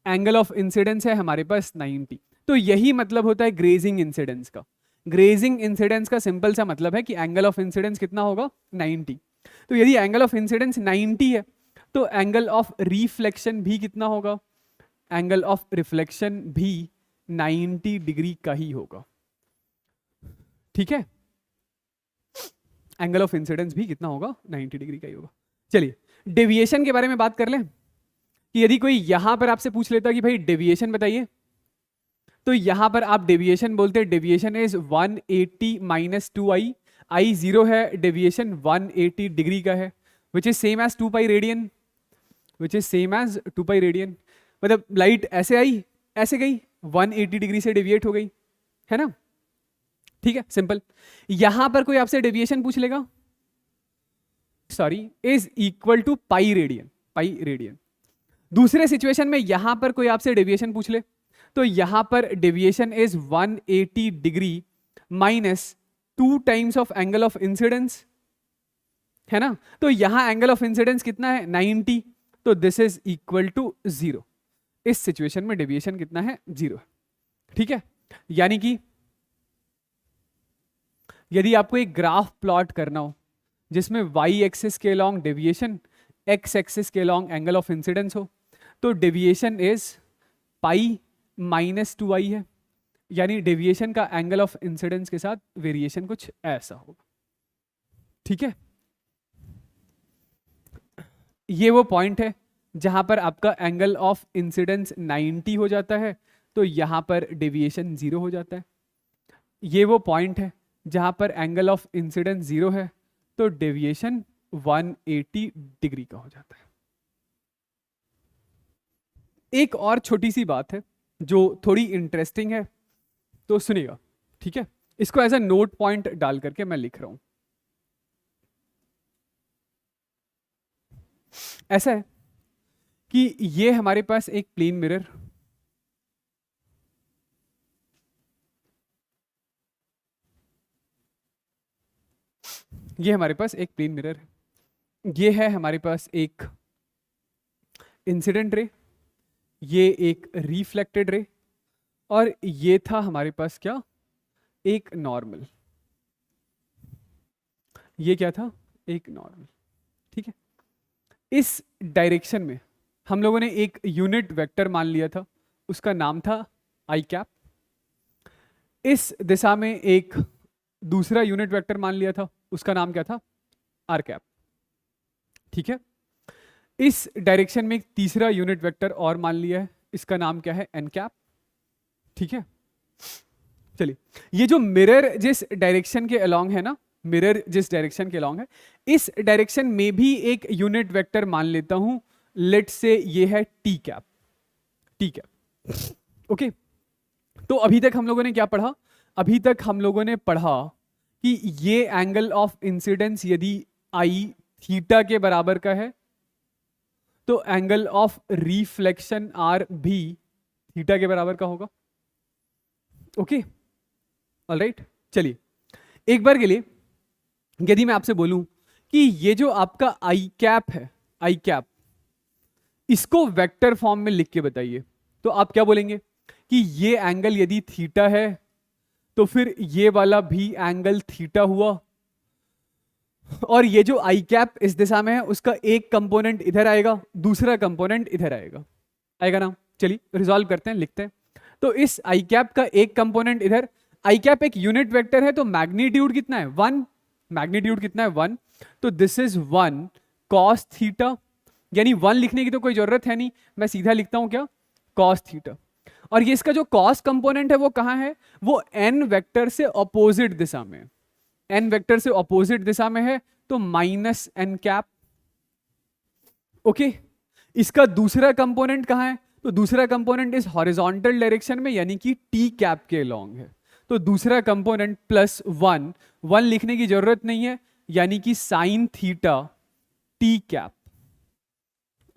एंगल ऑफ इंसिडेंस है हमारे पास 90। तो यही मतलब होता है ग्रेजिंग इंसिडेंस का। ग्रेजिंग इंसिडेंस का सिंपल सा मतलब है कि एंगल ऑफ इंसिडेंस कितना होगा? 90। तो यदि एंगल ऑफ इंसिडेंस 90 है तो एंगल ऑफ रिफ्लेक्शन भी कितना होगा? एंगल ऑफ रिफ्लेक्शन भी 90 डिग्री का ही होगा। ठीक है, एंगल ऑफ इंसिडेंस भी कितना होगा? 90 डिग्री का ही होगा। चलिए डेविएशन के बारे में बात कर लें कि यदि कोई यहां पर आपसे पूछ लेता कि भाई डेविएशन बताइए, तो यहां पर आप डेविएशन बोलते हैं, डेविएशन इज 180 - 2i। आई 0 है, डेविएशन 180 डिग्री का है, which is same as 2 pi radian, which is same as 2 pi radian. मतलब लाइट ऐसे आई, ऐसे गई, 180 डिग्री से डेविएट हो गई, है ना? ठीक है, सिंपल। यहां पर कोई आपसे डेविएशन पूछ लेगा, sorry, is equal to pi radian, pi radian. दूसरे सिचुएशन में यहां पर कोई आपसे डेविएशन पूछ ले, तो यहां पर deviation is 180 degree minus 2 times of angle of incidence, है ना? तो यहां एंगल ऑफ इंसिडेंस कितना है? 90, तो दिस इज इक्वल टू 0। इस सिचुएशन में डेविएशन कितना है? 0। ठीक है, यानी कि यदि आपको एक ग्राफ प्लॉट करना हो जिसमें वाई एक्सिस के अलॉन्ग डेविएशन, एक्स एक्सिस के अलॉन्ग एंगल ऑफ इंसिडेंस हो, तो deviation is pi minus 2i है, यानी डेविएशन का एंगल ऑफ इंसिडेंस के साथ वेरिएशन कुछ ऐसा होगा। ठीक है, ये वो पॉइंट है जहां पर आपका एंगल ऑफ इंसिडेंस 90 हो जाता है, तो यहां पर डेविएशन 0 हो जाता है। ये वो पॉइंट है जहां पर एंगल ऑफ इंसिडेंस 0 है, तो डेविएशन 180 डिग्री का हो जाता है। एक और छोटी सी बात है जो थोड़ी इंटरेस्टिंग है, तो सुनिएगा, ठीक है? इसको एज अ नोट पॉइंट डाल करके मैं लिख रहा हूं। ऐसा है कि ये हमारे पास एक प्लेन मिरर, ये हमारे पास एक प्लेन मिरर है, ये है हमारे पास एक इंसिडेंट रे, ये एक रिफ्लेक्टेड रे, और ये था हमारे पास क्या? एक नॉर्मल। ये क्या था? एक नॉर्मल। ठीक है, इस डायरेक्शन में हम लोगों ने एक यूनिट वेक्टर मान लिया था, उसका नाम था आई कैप। इस दिशा में एक दूसरा यूनिट वेक्टर मान लिया था, उसका नाम क्या था? R cap. ठीक है, इस डायरेक्शन में एक तीसरा यूनिट वेक्टर और मान लिया है, इसका नाम क्या है? N cap. ठीक है, चलिए, ये जो मिरर जिस डायरेक्शन के अलोंग है ना, मिरर जिस डायरेक्शन के अलोंग है, इस डायरेक्शन में भी एक यूनिट वेक्टर मान लेता हूं, लेट से ये है T cap. T cap, okay. तो अभी तक हम लोगों ने क्या पढ़ा? अभी तक हम लोगों ने पढ़ा कि ये एंगल ऑफ इंसिडेंस यदि आई थीटा के बराबर का है, तो एंगल ऑफ रिफ्लेक्शन आर भी थीटा के बराबर का होगा। Okay, alright. चलिए, एक बार के लिए यदि मैं आपसे बोलूं कि ये जो आपका आई कैप है, आई कैप, इसको वेक्टर फॉर्म में लिख के बताइए, तो आप क्या बोलेंगे? कि ये एंगल यदि थीटा है तो फिर ये वाला भी एंगल थीटा हुआ, और ये जो आई कैप इस दिशा में है उसका एक कंपोनेंट इधर आएगा, दूसरा कंपोनेंट इधर आएगा, आएगा ना? चलिए रिजॉल्व करते हैं, लिखते हैं। तो इस आई कैप का एक कंपोनेंट इधर, आई कैप एक यूनिट वेक्टर है, तो मैग्नीट्यूड कितना है? 1। मैग्नीट्यूड कितना है? 1। तो दिस इज 1 कॉस थीटा, यानी 1 लिखने की तो कोई जरूरत है नहीं, मैं सीधा लिखता हूं क्या? Cos theta. और ये इसका जो कॉस कंपोनेंट है वो कहां है? वो एन वेक्टर से ऑपोजिट दिशा में, एन वेक्टर से ऑपोजिट दिशा में है, तो माइनस एन कैप। ओके, इसका दूसरा कंपोनेंट कहां है? तो दूसरा कंपोनेंट इस हॉरिजॉन्टल डायरेक्शन में, यानी कि टी कैप के लॉन्ग है, तो दूसरा कंपोनेंट प्लस 1, 1 लिखने की जरूरत नहीं है, यानी कि sign theta T cap.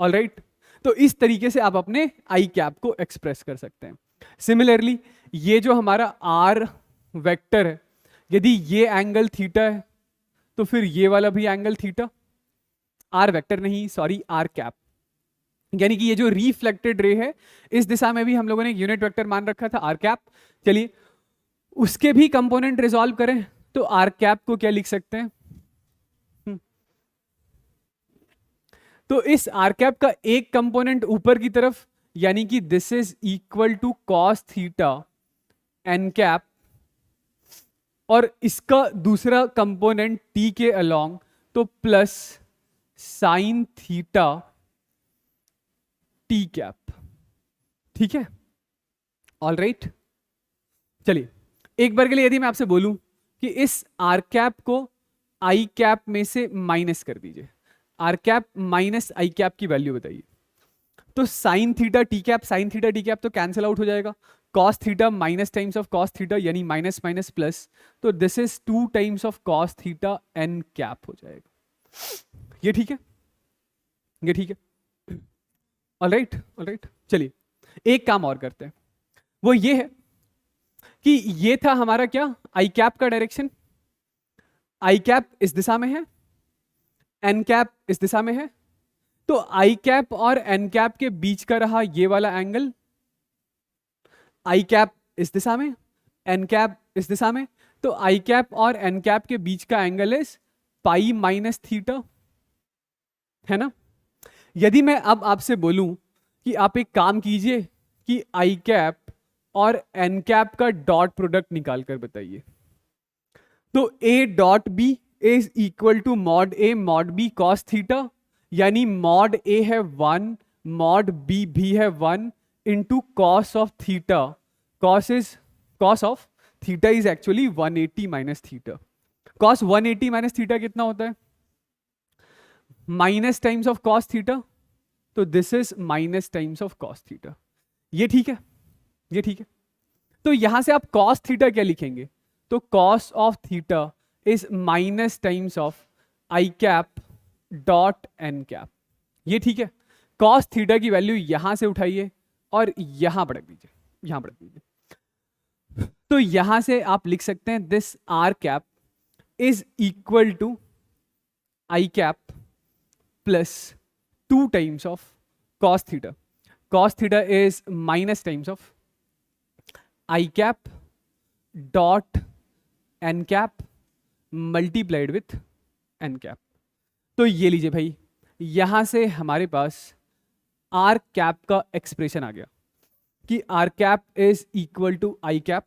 Alright, तो इस तरीके से आप अपने आई कैप को एक्सप्रेस कर सकते हैं। सिमिलरली ये जो हमारा आर वेक्टर है, यदि ये एंगल थीटा है तो फिर ये वाला भी एंगल थीटा, आर वेक्टर नहीं, सॉरी, आर कैप, यानी कि ये जो रिफ्लेक्टेड रे है इस दिशा में भी हम लोगों ने यूनिट वेक्टर मान रखा था आर कैप। चलिए उसके भी कंपोनेंट रिजॉल्व करें, तो आर कैप को क्या लिख सकते हैं? तो इस आर कैप का एक कंपोनेंट ऊपर की तरफ, यानी कि this is equal to cos theta N cap, और इसका दूसरा कंपोनेंट टी के अलोंग, तो plus sine theta T cap. ठीक है, ऑल राइट। चलिए एक बार के लिए यदि मैं आपसे बोलूं कि इस आर कैप को आई कैप में से माइनस कर दीजिए, R cap minus I cap की वैल्यू बताइए। तो sine theta T cap, sine theta T cap तो कैंसिल आउट हो जाएगा, cos theta minus times of cos theta यानी माइनस माइनस प्लस, तो this is 2 times of cos theta N cap हो जाएगा। ये ठीक है, ये ठीक है, ऑलराइट ऑलराइट। चलिए एक काम और करते हैं, वो ये है कि ये था हमारा क्या, आई कैप का डायरेक्शन, आई कैप इस दिशा में है, एन कैप इस दिशा में है, तो आई कैप और एन कैप के बीच का रहा ये वाला एंगल, आई कैप इस दिशा में, एन कैप इस दिशा में, तो आई कैप और एन कैप के बीच का angle is pi minus theta, है ना। यदि मैं अब आपसे बोलूं कि आप एक काम कीजिए कि आई कैप और एन कैप का डॉट प्रोडक्ट निकाल कर बताइए, तो A dot B is equal to mod A mod B cos theta, यानी मॉड ए है 1, मॉड बी भी है 1 into cos of theta, cos of theta is actually 180 minus theta, cos 180 minus theta कितना होता है, minus times of cos theta, तो this is minus times of cos theta. ये ठीक है, ये ठीक है। तो यहां से आप कॉस थीटा क्या लिखेंगे, तो cos of theta is minus times of I cap dot N cap. ये ठीक है, कॉस थीटा की वैल्यू यहां से उठाइए और यहां बढ़ा दीजिए, यहां बढ़ा दीजिए, तो यहां से आप लिख सकते हैं this R cap is equal to I cap plus 2 times of cos theta. Cos theta is minus times of I cap dot n cap multiplied with n cap. तो ये लीजिए भाई, यहां से हमारे पास r cap का एक्सप्रेशन आ गया कि r cap is equal to I cap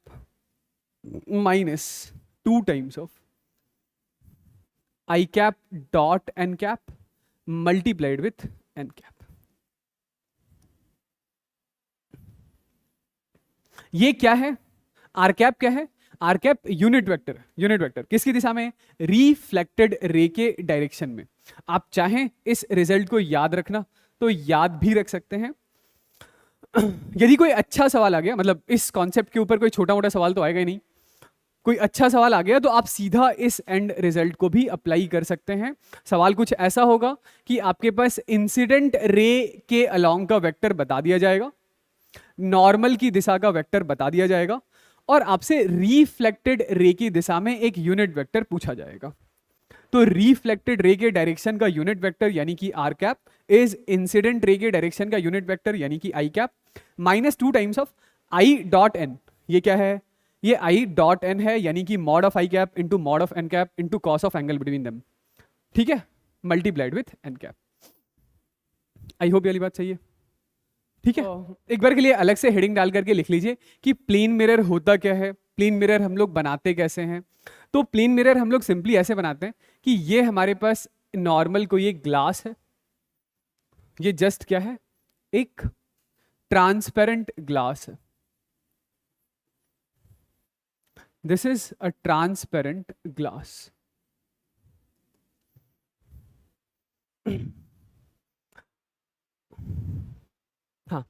minus 2 times of I cap dot n cap multiplied with n cap. ये क्या है, आर कैप क्या है, R cap unit vector, unit vector किसकी दिशा में, रिफ्लेक्टेड रे के डायरेक्शन में। आप चाहें इस रिजल्ट को याद रखना तो याद भी रख सकते हैं। यदि कोई अच्छा सवाल आ गया, मतलब इस कॉन्सेप्ट के ऊपर कोई छोटा मोटा सवाल तो आएगा ही नहीं, कोई अच्छा सवाल आ गया तो आप सीधा इस एंड रिजल्ट को भी अप्लाई कर सकते हैं। सवाल कुछ ऐसा होगा कि आपके पास इंसिडेंट रे के अलोंग का वेक्टर बता दिया जाएगा, नॉर्मल की दिशा का वेक्टर बता दिया जाएगा और आपसे रिफ्लेक्टेड रे की दिशा में एक यूनिट वेक्टर पूछा जाएगा। तो रिफ्लेक्टेड रे के डायरेक्शन का यूनिट वेक्टर यानी कि are cap is incident ray के डायरेक्शन का यूनिट वेक्टर यानी कि I cap minus 2 times of I dot N. ये क्या है, ये आई डॉट एन है, यानी कि mod of I cap into mod of N cap into cos of angle between them, ठीक है, multiplied with N cap. I hope ये वाली बात सही है, ठीक है। एक बार के लिए अलग से हेडिंग डाल करके लिख लीजिए कि प्लेन मिरर होता क्या है, प्लेन मिरर हम लोग बनाते कैसे हैं। तो प्लेन मिरर हम लोग सिंपली ऐसे बनाते हैं कि ये हमारे पास नॉर्मल कोई एक ग्लास है, ये जस्ट क्या है, एक ट्रांसपेरेंट ग्लास है, this is a transparent glass. हाँ,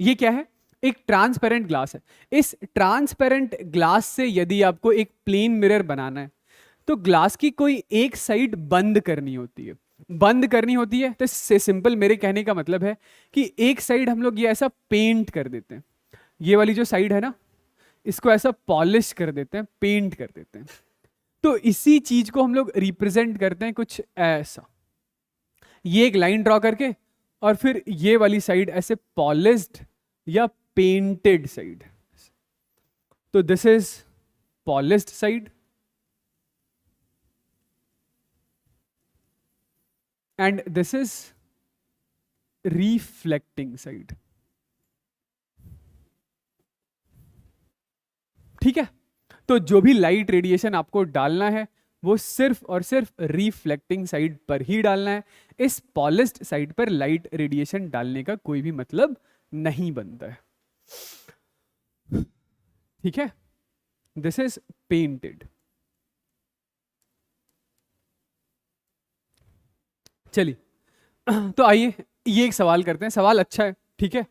ये क्या है, एक ट्रांसपेरेंट ग्लास है। इस ट्रांसपेरेंट ग्लास से यदि आपको एक प्लेन मिरर बनाना है तो ग्लास की कोई एक साइड बंद करनी होती है, बंद करनी होती है। तो इससे सिंपल मेरे कहने का मतलब है कि एक साइड हम लोग ये ऐसा पेंट कर देते हैं, ये वाली जो साइड है ना, इसको ऐसा पॉलिश कर देते हैं, पेंट कर देते हैं। तो इसी चीज को हम लोग रिप्रेजेंट करते हैं कुछ ऐसा, ये एक लाइन ड्रॉ करके और फिर ये वाली साइड ऐसे पॉलिश्ड या पेंटेड साइड। तो this is polished side and this is reflecting side, ठीक है। तो जो भी लाइट रेडिएशन आपको डालना है वो सिर्फ और सिर्फ रिफ्लेक्टिंग साइड पर ही डालना है। इस पॉलिश्ड साइड पर लाइट रेडिएशन डालने का कोई भी मतलब नहीं बनता है, ठीक है, दिस इज पेंटेड। चलिए तो आइए ये एक सवाल करते हैं, सवाल अच्छा है, ठीक है।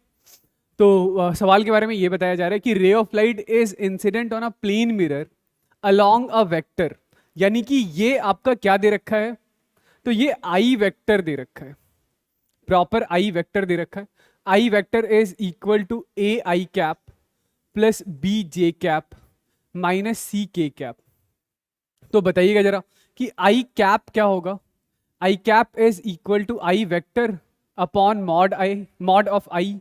तो सवाल के बारे में ये बताया जा रहा है कि ray of light is incident on a plane mirror along a vector, यानी कि ये आपका क्या दे रखा है, तो ये आई वेक्टर दे रखा है, प्रॉपर आई वेक्टर दे रखा है। I vector is equal to A I cap plus B J cap minus C K cap. तो बताइएगा जरा कि आई कैप क्या होगा। I cap is equal to I vector upon mod I, mod of I,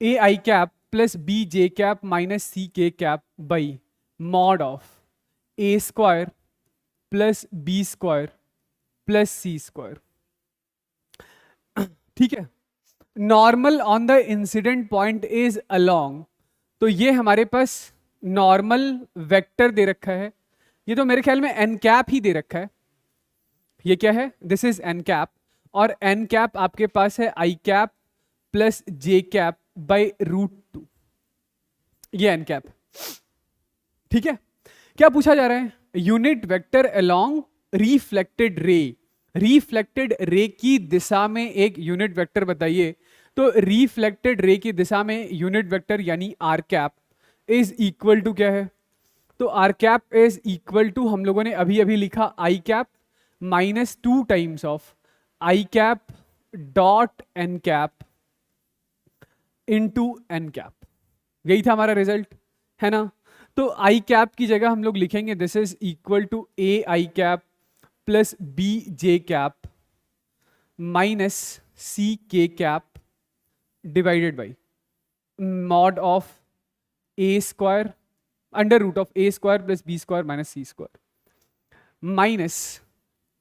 A I cap plus B J cap minus C K cap by mod of A square plus B square plus C square. ठीक है, normal on the incident point is along, तो ये हमारे पास normal vector दे रखा है, ये तो मेरे ख्याल में एन कैप ही दे रखा है। ये क्या है, दिस इज एन कैप, और एन कैप आपके पास है I cap plus J cap by √2, ये एन कैप। ठीक है, क्या पूछा जा रहा है, unit vector along reflected ray, reflected ray की दिशा में एक यूनिट वेक्टर बताइए। तो रिफ्लेक्टेड रे की दिशा में यूनिट वेक्टर यानी R cap is equal to क्या है, तो R cap is equal to हम लोगों ने अभी अभी लिखा I cap minus 2 times of I cap dot N cap into N cap, यही था हमारा रिजल्ट, है ना। तो आई कैप की जगह हम लोग लिखेंगे this is equal to A I cap plus B J cap minus C K cap divided by mod of A square under root of A square plus B square minus C square minus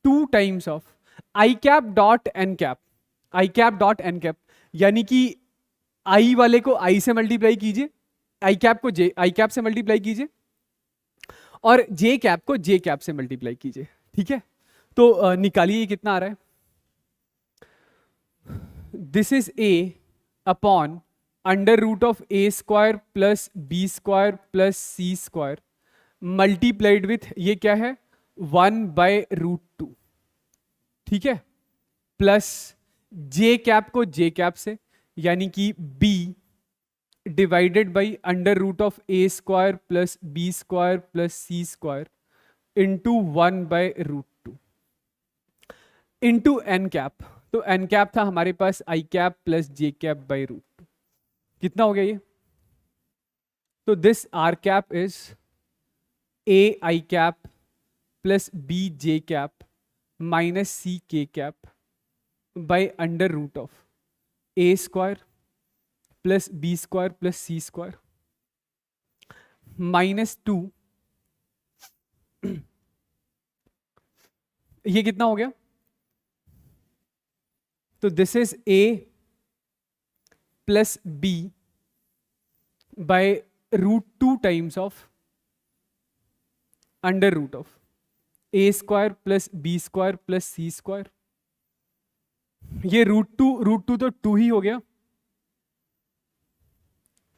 2 times of I cap dot N cap, I cap dot N cap, यानी कि आई वाले को आई से multiply कीजिए, आई cap को जे आई cap से multiply कीजिए, और जे कैप को जे कैप से मल्टीप्लाई कीजिए। ठीक है, तो निकालिए कितना आ रहा है, this is A upon under root of A square plus B square plus C square multiplied with ये क्या है 1/√2। ठीक है, प्लस जे कैप को जे कैप से, यानी कि b divided by under root of A square plus B square plus C square into 1/√2 into N cap. तो एन कैप था हमारे पास I cap plus J cap by √2, कितना हो गया ये, तो this R cap is A I cap plus B J cap minus C K cap by under root of A square plus B square plus C square minus 2, ये कितना हो गया, तो this is A plus B by √2 times of under root of A square plus B square plus C square, ये √2 तो 2 ही हो गया।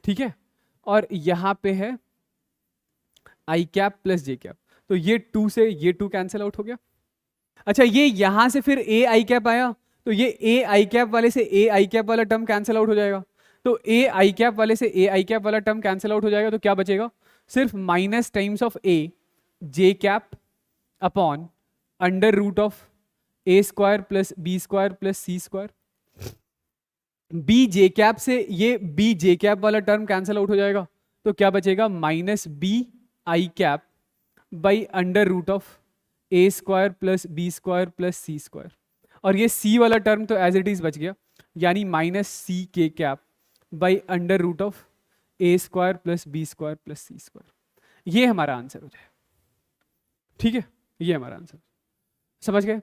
ठीक है, और यहां पे है I cap plus J cap, तो ये 2 से ये 2 कैंसिल आउट हो गया। अच्छा, ये यहां से फिर ए आई कैप आया, तो ये ए आई कैप वाले से ए आई कैप वाला टर्म कैंसिल आउट हो जाएगा, तो ए आई कैप वाले से ए आई कैप वाला टर्म कैंसिल आउट हो जाएगा, तो क्या बचेगा, सिर्फ minus times of A J cap upon under root of A square plus B square plus C square. B J cap से ये बी जे कैप वाला टर्म कैंसिल आउट हो जाएगा, तो क्या बचेगा, minus B I cap by under root of A square plus B square plus C square, और ये सी वाला टर्म तो एज इट इज बच गया, यानी minus C K cap by under root of A square plus B square plus C square. ये हमारा answer हो जाए। ठीक है, ये हमारा आंसर, समझ गए।